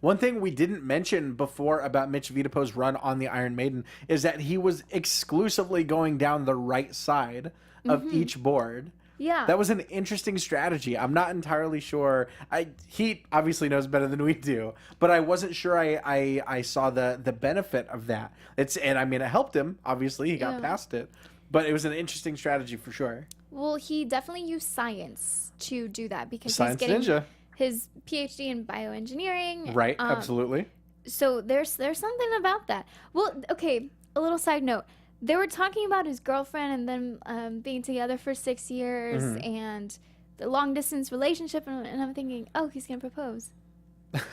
Speaker 1: One thing we didn't mention before about Mitch Vitapo's run on the Iron Maiden is that he was exclusively going down the right side of each board.
Speaker 3: Yeah.
Speaker 1: That was an interesting strategy. I'm not entirely sure. He obviously knows better than we do, but I wasn't sure I saw the benefit of that. And I mean, it helped him. Obviously, he got past it, but it was an interesting strategy for sure.
Speaker 3: Well, he definitely used science to do that because
Speaker 1: Science
Speaker 3: he's getting
Speaker 1: ninja.
Speaker 3: his PhD in bioengineering.
Speaker 1: Right, absolutely.
Speaker 3: So there's something about that. Well, okay, a little side note. They were talking about his girlfriend and them being together for 6 years and the long distance relationship, and I'm thinking, oh, he's gonna propose,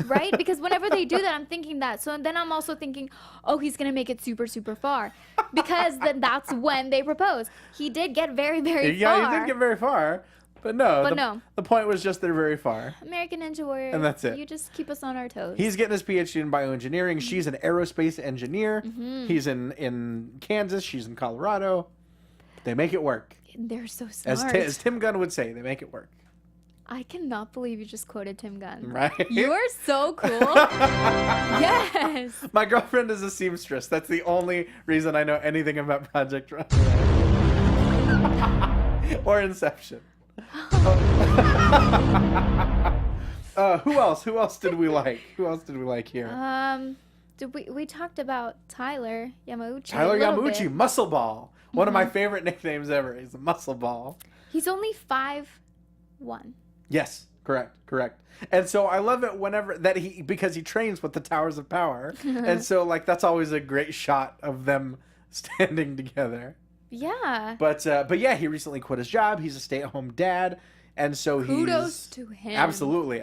Speaker 3: right? Because whenever they do that, I'm thinking that. So then I'm also thinking, oh, he's gonna make it super super far, because then that's when they propose. He did get very very far.
Speaker 1: Yeah, he did get very far. But no, the point was just they're very far.
Speaker 3: American Ninja Warrior.
Speaker 1: And that's it.
Speaker 3: You just keep us on our toes.
Speaker 1: He's getting his PhD in bioengineering. She's an aerospace engineer. He's in Kansas. She's in Colorado. They make it work.
Speaker 3: They're so smart.
Speaker 1: As Tim Gunn would say, they make it work.
Speaker 3: I cannot believe you just quoted Tim Gunn.
Speaker 1: Right?
Speaker 3: You are so cool. Yes.
Speaker 1: My girlfriend is a seamstress. That's the only reason I know anything about Project Runway. Or Inception. Who else did we like? Who else did we like here?
Speaker 3: We talked about Tyler Yamauchi.
Speaker 1: Tyler
Speaker 3: a little
Speaker 1: Yamauchi,
Speaker 3: bit.
Speaker 1: Muscle Ball. One of my favorite nicknames ever. He's a Muscle Ball.
Speaker 3: He's only 5'1".
Speaker 1: Yes, correct. And so I love it whenever because he trains with the Towers of Power, and so like that's always a great shot of them standing together.
Speaker 3: Yeah.
Speaker 1: But yeah, he recently quit his job. He's a stay-at-home dad, and so
Speaker 3: Kudos to him.
Speaker 1: Absolutely.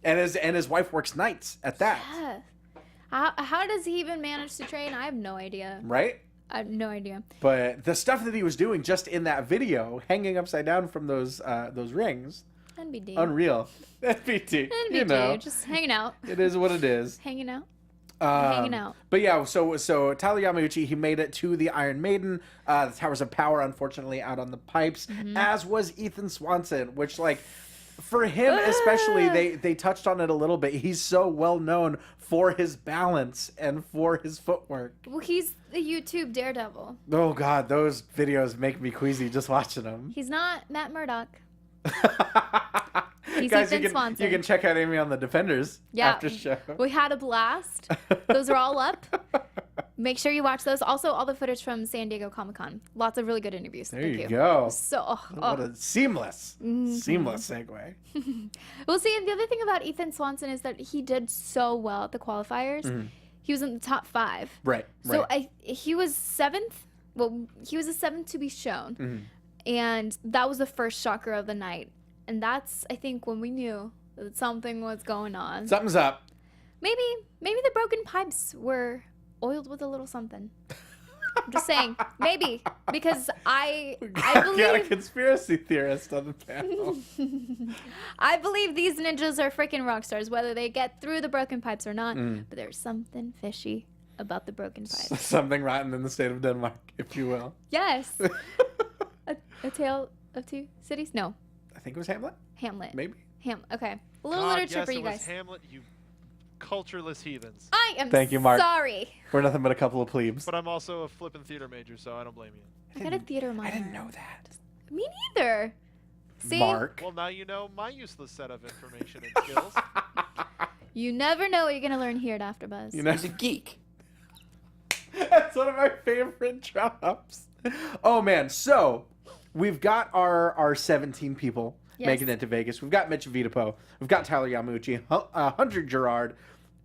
Speaker 1: And his wife works nights at that.
Speaker 3: Yeah. How does he even manage to train? I have no idea.
Speaker 1: Right?
Speaker 3: I have no idea.
Speaker 1: But the stuff that he was doing just in that video, hanging upside down from those rings,
Speaker 3: NBD.
Speaker 1: unreal. NBD. You know,
Speaker 3: just hanging out.
Speaker 1: it is what it is.
Speaker 3: Hanging out. Hanging out.
Speaker 1: But yeah, so Tyler Yamauchi, he made it to the Iron Maiden, the Towers of Power, unfortunately, out on the pipes, as was Ethan Swanson, which, like, for him especially, they touched on it a little bit. He's so well known for his balance and for his footwork.
Speaker 3: Well, he's the YouTube daredevil.
Speaker 1: Oh, God, those videos make me queasy just watching them.
Speaker 3: He's not Matt Murdock. He's
Speaker 1: Guys,
Speaker 3: Ethan Swanson.
Speaker 1: you can check out Amy on the Defenders after show.
Speaker 3: We had a blast. Those are all up. Make sure you watch those. Also, all the footage from San Diego Comic-Con. Lots of really good interviews.
Speaker 1: There
Speaker 3: Thank
Speaker 1: you go.
Speaker 3: So,
Speaker 1: What a seamless segue.
Speaker 3: Well, see, and the other thing about Ethan Swanson is that he did so well at the qualifiers. He was in the top 5.
Speaker 1: Right.
Speaker 3: So he was 7th. Well, he was the 7th to be shown. And that was the first shocker of the night. And that's, I think, when we knew that something was going on.
Speaker 1: Something's up.
Speaker 3: Maybe the broken pipes were oiled with a little something. I'm just saying, maybe, because I believe
Speaker 1: got a conspiracy theorist on the panel.
Speaker 3: I believe these ninjas are freaking rock stars, whether they get through the broken pipes or not. But there's something fishy about the broken pipes.
Speaker 1: Something rotten in the state of Denmark, if you will.
Speaker 3: Yes. A tale of two cities? No.
Speaker 1: I think it was Hamlet.
Speaker 3: Hamlet.
Speaker 1: Maybe.
Speaker 3: Okay. A little
Speaker 4: God,
Speaker 3: literature
Speaker 4: yes,
Speaker 3: for you
Speaker 4: it was
Speaker 3: guys.
Speaker 4: Hamlet, you cultureless heathens.
Speaker 3: I am
Speaker 1: Thank you, Mark.
Speaker 3: sorry.
Speaker 1: We're nothing but a couple of plebes.
Speaker 4: But I'm also a flippin' theater major, so I don't blame you.
Speaker 3: I got a theater minor.
Speaker 1: I didn't know that.
Speaker 3: Me neither. See?
Speaker 1: Mark.
Speaker 4: Well, now you know my useless set of information and skills.
Speaker 3: You never know what you're going to learn here at AfterBuzz.
Speaker 1: You know,
Speaker 5: He's a geek.
Speaker 1: that's one of my favorite drops. Oh man, so we've got our 17 people making it to Vegas. We've got Mitch Vitapo, we've got Tyler Yamuchi, Hunter Gerard,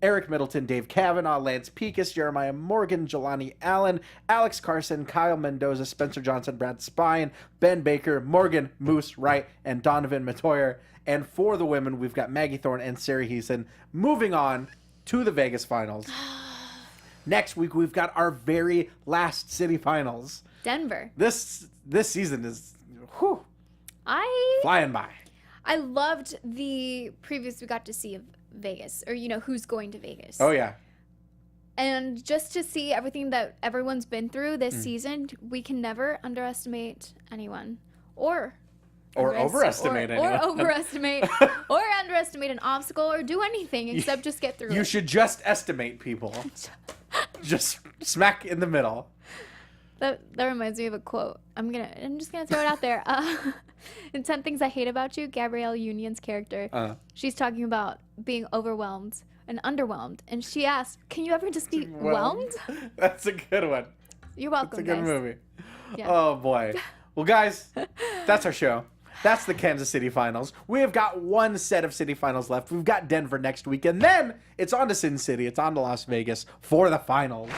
Speaker 1: Eric Middleton, Dave Kavanaugh, Lance Pekus, Jeremiah Morgan, Jelani Allen, Alex Carson, Kyle Mendoza, Spencer Johnson, Brad Spine, Ben Baker, Morgan Moose Wright, and Donovan Matoyer. And for the women, we've got Maggie Thorne and Sarah Heason. Moving on to the Vegas finals. Next week, we've got our very last city finals.
Speaker 3: Denver.
Speaker 1: This season is flying by.
Speaker 3: I loved the previews we got to see of Vegas, or who's going to Vegas.
Speaker 1: Oh yeah.
Speaker 3: And just to see everything that everyone's been through this season, we can never underestimate anyone or
Speaker 1: overestimate anyone.
Speaker 3: Or overestimate or underestimate an obstacle or do anything except just get through it.
Speaker 1: You should just estimate people. Just smack in the middle.
Speaker 3: That reminds me of a quote. I'm just gonna throw it out there. In 10 Things I Hate About You, Gabrielle Union's character, she's talking about being overwhelmed and underwhelmed, and she asked, "Can you ever just be whelmed?"
Speaker 1: That's a good one.
Speaker 3: You're welcome,
Speaker 1: It's a good
Speaker 3: guys.
Speaker 1: movie.
Speaker 3: Yeah.
Speaker 1: Oh boy. Well, guys, that's our show. That's the Kansas City finals. We have got one set of city finals left. We've got Denver next week, and then it's on to Sin City. It's on to Las Vegas for the finals.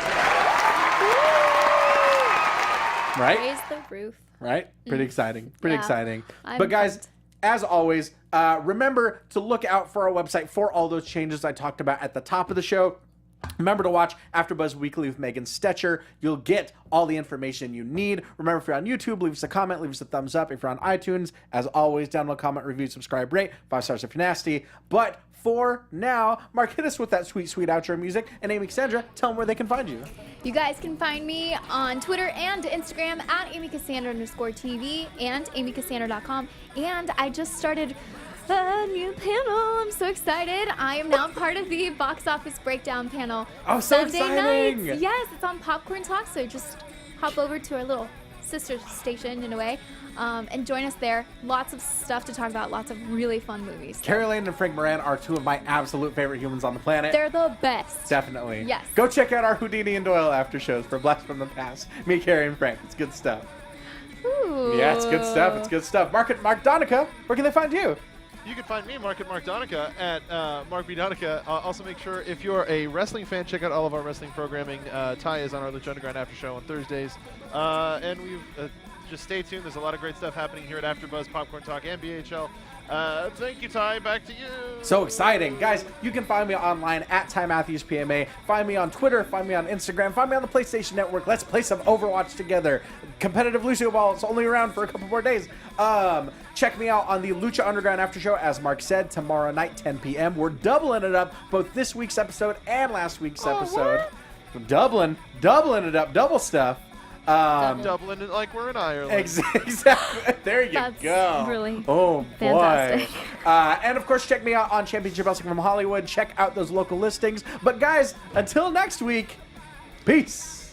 Speaker 1: Right?
Speaker 3: Raise the roof.
Speaker 1: Right? Pretty exciting. Pretty
Speaker 3: Yeah.
Speaker 1: exciting.
Speaker 3: I'm
Speaker 1: But guys,
Speaker 3: pumped.
Speaker 1: as always, remember to look out for our website for all those changes I talked about at the top of the show. Remember to watch AfterBuzz Weekly with Megan Stetcher. You'll get all the information you need. Remember, if you're on YouTube, leave us a comment, leave us a thumbs up. If you're on iTunes, as always, download, comment, review, subscribe, rate. 5 stars if you're nasty. But for now, Mark, hit us with that sweet, sweet outro music. And Amy Cassandra, tell them where they can find you.
Speaker 3: You guys can find me on Twitter and Instagram at AmyCassandra_TV and AmyCassandra.com. And I just started a new panel. I'm so excited. I am now part of the box office breakdown panel.
Speaker 1: Oh, so
Speaker 3: Sunday
Speaker 1: exciting.
Speaker 3: nights. Yes, it's on Popcorn Talk, so just hop over to our little sister station in a way and join us there. Lots of stuff to talk about, lots of really fun movies.
Speaker 1: Carrie Lane and Frank Moran are two of my absolute favorite humans on the planet.
Speaker 3: They're the best.
Speaker 1: Definitely.
Speaker 3: Yes.
Speaker 1: Go check out our Houdini and Doyle after shows for Blast from the Past. Me, Carrie, and Frank. It's good stuff.
Speaker 3: Ooh.
Speaker 1: Yeah, it's good stuff. It's good stuff. Mark Donica, where can they find you?
Speaker 4: You can find me, Mark Donica, at Mark B. Donica. Also, make sure if you're a wrestling fan, check out all of our wrestling programming. Ty is on our Lucha Underground After Show on Thursdays. And we've just stay tuned. There's a lot of great stuff happening here at AfterBuzz, Popcorn Talk, and BHL. Thank you, Ty. Back to you.
Speaker 1: So exciting. Guys, you can find me online at Ty Matthews PMA. Find me on Twitter. Find me on Instagram. Find me on the PlayStation Network. Let's play some Overwatch together. Competitive Lucio Ball. It's only around for a couple more days. Check me out on the Lucha Underground After Show, as Mark said, tomorrow night, 10 p.m. We're doubling it up, both this week's episode and last week's episode.
Speaker 3: what?
Speaker 1: Doubling it up, double stuff.
Speaker 4: Dublin like we're in Ireland.
Speaker 1: Exactly. There you
Speaker 3: That's
Speaker 1: go.
Speaker 3: really
Speaker 1: oh boy.
Speaker 3: fantastic.
Speaker 1: And of course, check me out on Championship Wrestling from Hollywood. Check out those local listings. But guys, until next week, peace.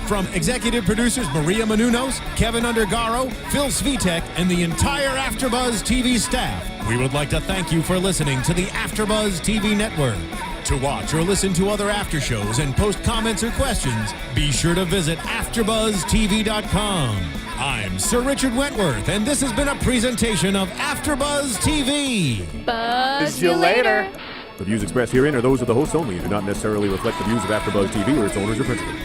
Speaker 2: From executive producers Maria Menounos, Kevin Undergaro, Phil Svitek, and the entire AfterBuzz TV staff, we would like to thank you for listening to the AfterBuzz TV network. To watch or listen to other after shows and post comments or questions, be sure to visit AfterBuzzTV.com. I'm Sir Richard Wentworth, and this has been a presentation of AfterBuzz TV.
Speaker 3: Buzz
Speaker 1: See you later.
Speaker 6: The views expressed herein are those of the hosts only and do not necessarily reflect the views of AfterBuzz TV or its owners or principals.